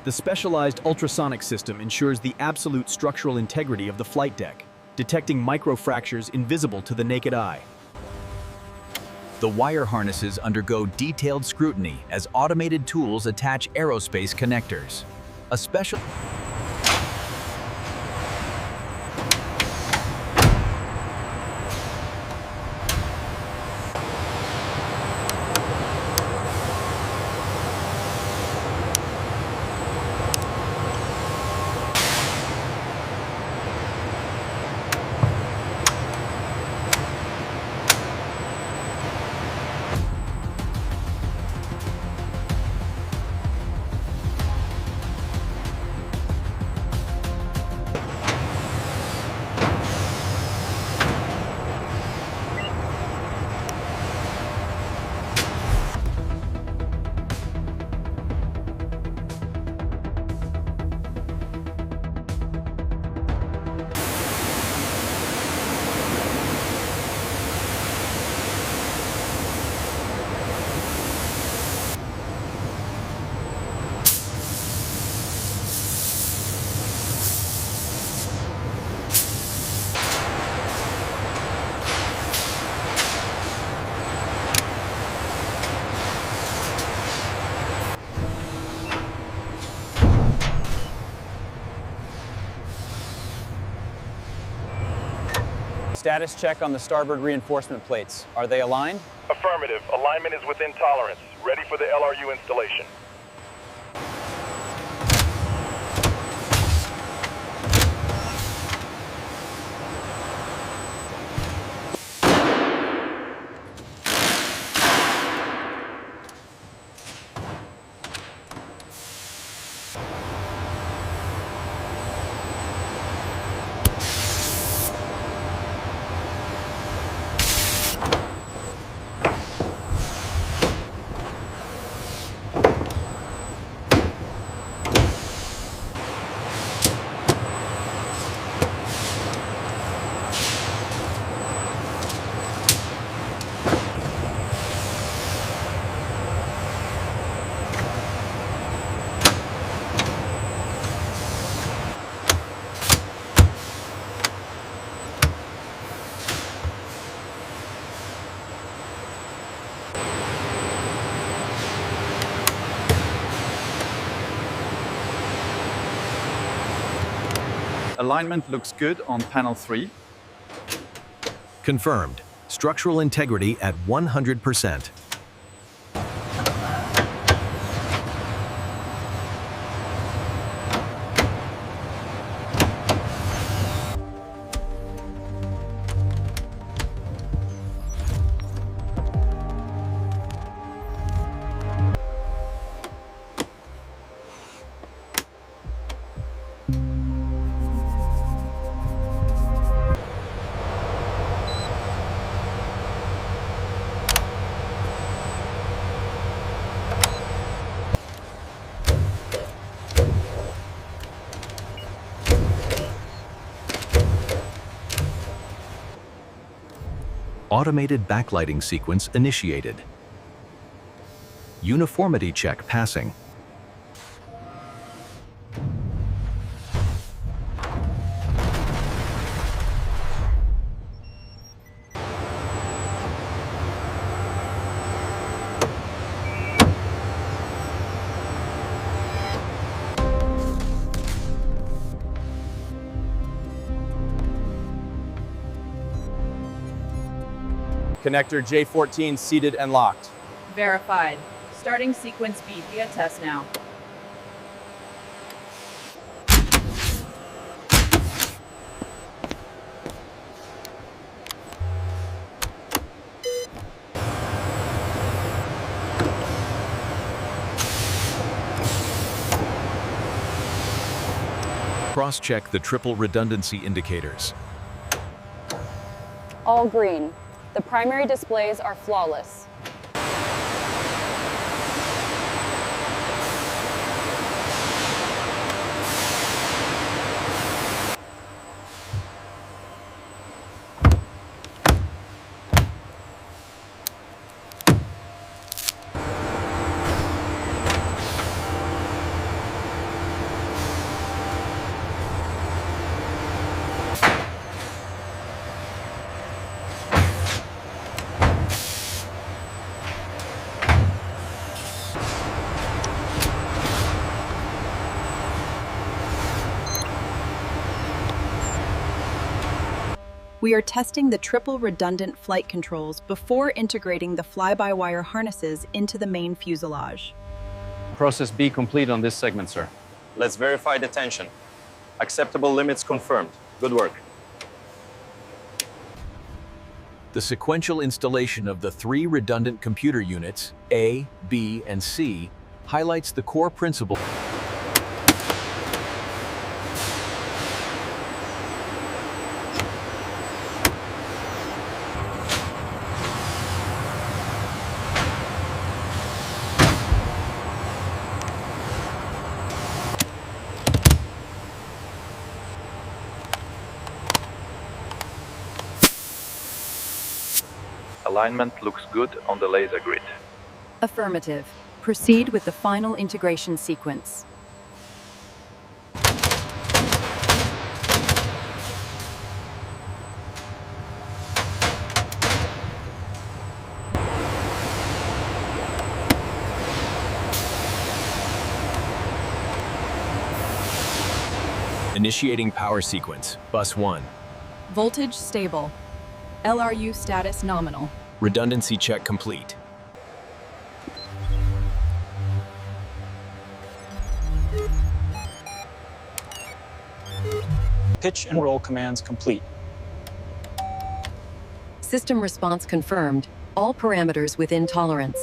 The specialized ultrasonic system ensures the absolute structural integrity of the flight deck, detecting microfractures invisible to the naked eye. The wire harnesses undergo detailed scrutiny as automated tools attach aerospace connectors. A special Status check on the starboard reinforcement plates. Are they aligned? Affirmative. Alignment is within tolerance. Ready for the LRU installation. Alignment looks good on panel 3. Confirmed. Structural integrity at 100%. Automated backlighting sequence initiated. Uniformity check passing. Connector J14 seated and locked. Verified. Starting sequence B via test now. Cross-check the triple redundancy indicators. All green. The primary displays are flawless. We are testing the triple redundant flight controls before integrating the fly-by-wire harnesses into the main fuselage. Process B complete on this segment, sir. Let's verify the tension. Acceptable limits confirmed. Good work. The sequential installation of the 3 redundant computer units, A, B, and C, highlights the core principle. Alignment looks good on the laser grid. Affirmative. Proceed with the final integration sequence. Initiating power sequence, bus 1. Voltage stable. LRU status nominal. Redundancy check complete. Pitch and roll commands complete. System response confirmed. All parameters within tolerance.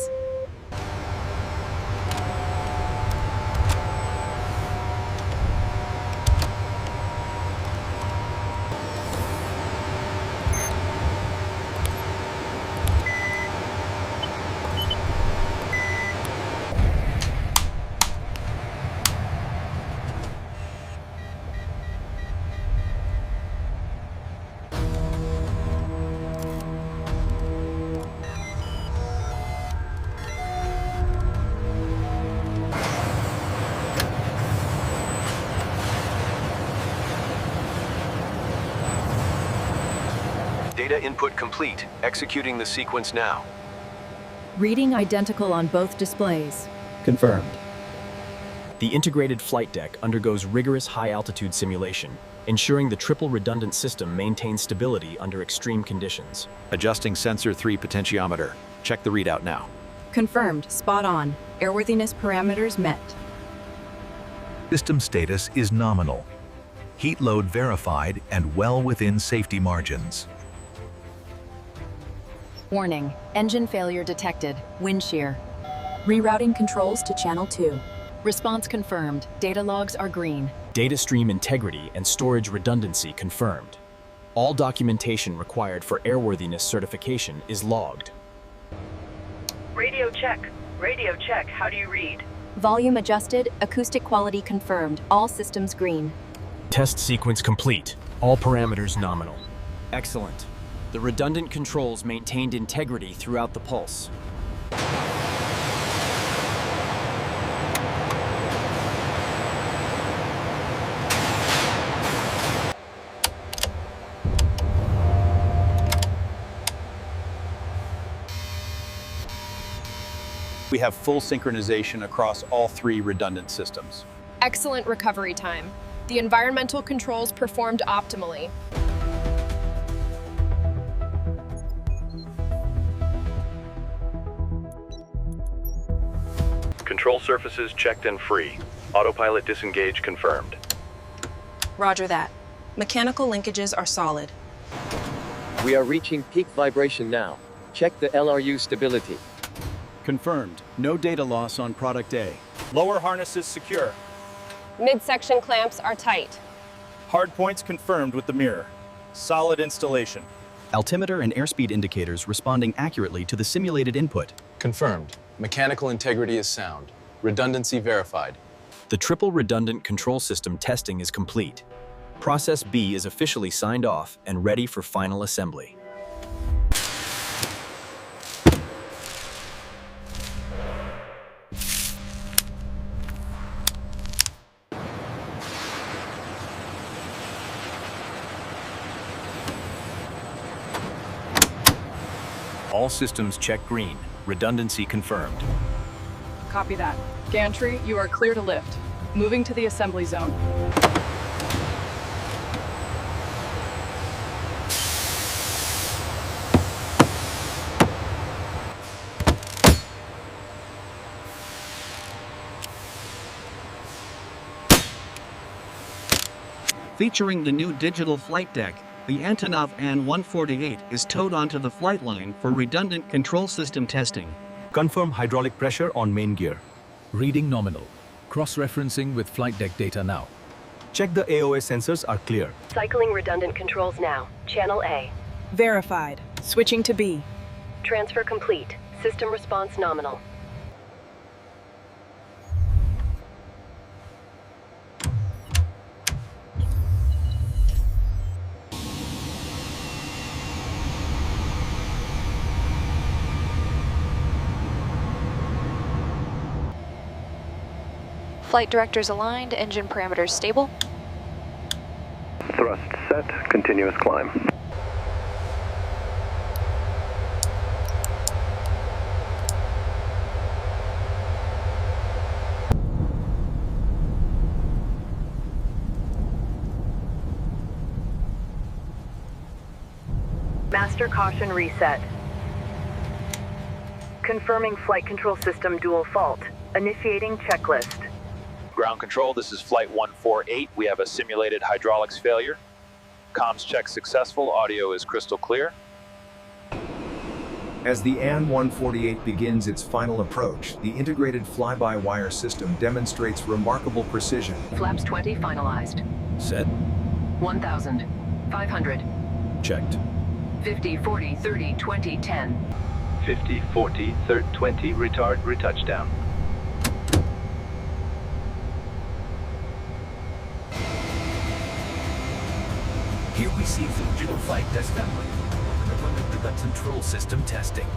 Data input complete. Executing the sequence now. Reading identical on both displays. Confirmed. The integrated flight deck undergoes rigorous high-altitude simulation, ensuring the triple redundant system maintains stability under extreme conditions. Adjusting sensor 3 potentiometer. Check the readout now. Confirmed. Spot on. Airworthiness parameters met. System status is nominal. Heat load verified and well within safety margins. Warning. Engine failure detected. Wind shear. Rerouting controls to channel 2. Response confirmed. Data logs are green. Data stream integrity and storage redundancy confirmed. All documentation required for airworthiness certification is logged. Radio check. Radio check. How do you read? Volume adjusted, acoustic quality confirmed, all systems green. Test sequence complete. All parameters nominal. Excellent. The redundant controls maintained integrity throughout the pulse. We have full synchronization across all 3 redundant systems. Excellent recovery time. The environmental controls performed optimally. Control surfaces checked and free. Autopilot disengage confirmed. Roger that. Mechanical linkages are solid. We are reaching peak vibration now. Check the LRU stability. Confirmed. No data loss on product A. Lower harnesses secure. Midsection clamps are tight. Hard points confirmed with the mirror. Solid installation. Altimeter and airspeed indicators responding accurately to the simulated input. Confirmed. Mechanical integrity is sound. Redundancy verified. The triple redundant control system testing is complete. Process B is officially signed off and ready for final assembly. All systems check green. Redundancy confirmed. Copy that. Gantry, you are clear to lift. Moving to the assembly zone. Featuring the new digital flight deck, the Antonov An-148 is towed onto the flight line for redundant control system testing. Confirm hydraulic pressure on main gear. Reading nominal. Cross-referencing with flight deck data now. Check the AOS sensors are clear. Cycling redundant controls now. Channel A. Verified. Switching to B. Transfer complete. System response nominal. Flight directors aligned, engine parameters stable. Thrust set, continuous climb. Master caution reset. Confirming flight control system dual fault. Initiating checklist. Ground control, this is Flight 148. We have a simulated hydraulics failure. Comms check successful, audio is crystal clear. As the An-148 begins its final approach, the integrated fly-by-wire system demonstrates remarkable precision. Flaps 20 finalized. Set. 1,000. 500. Checked. 50, 40, 30, 20, 10. 50, 40, 30, 20, retard, retouchdown. Here we see functional flight test assembly. The control system testing.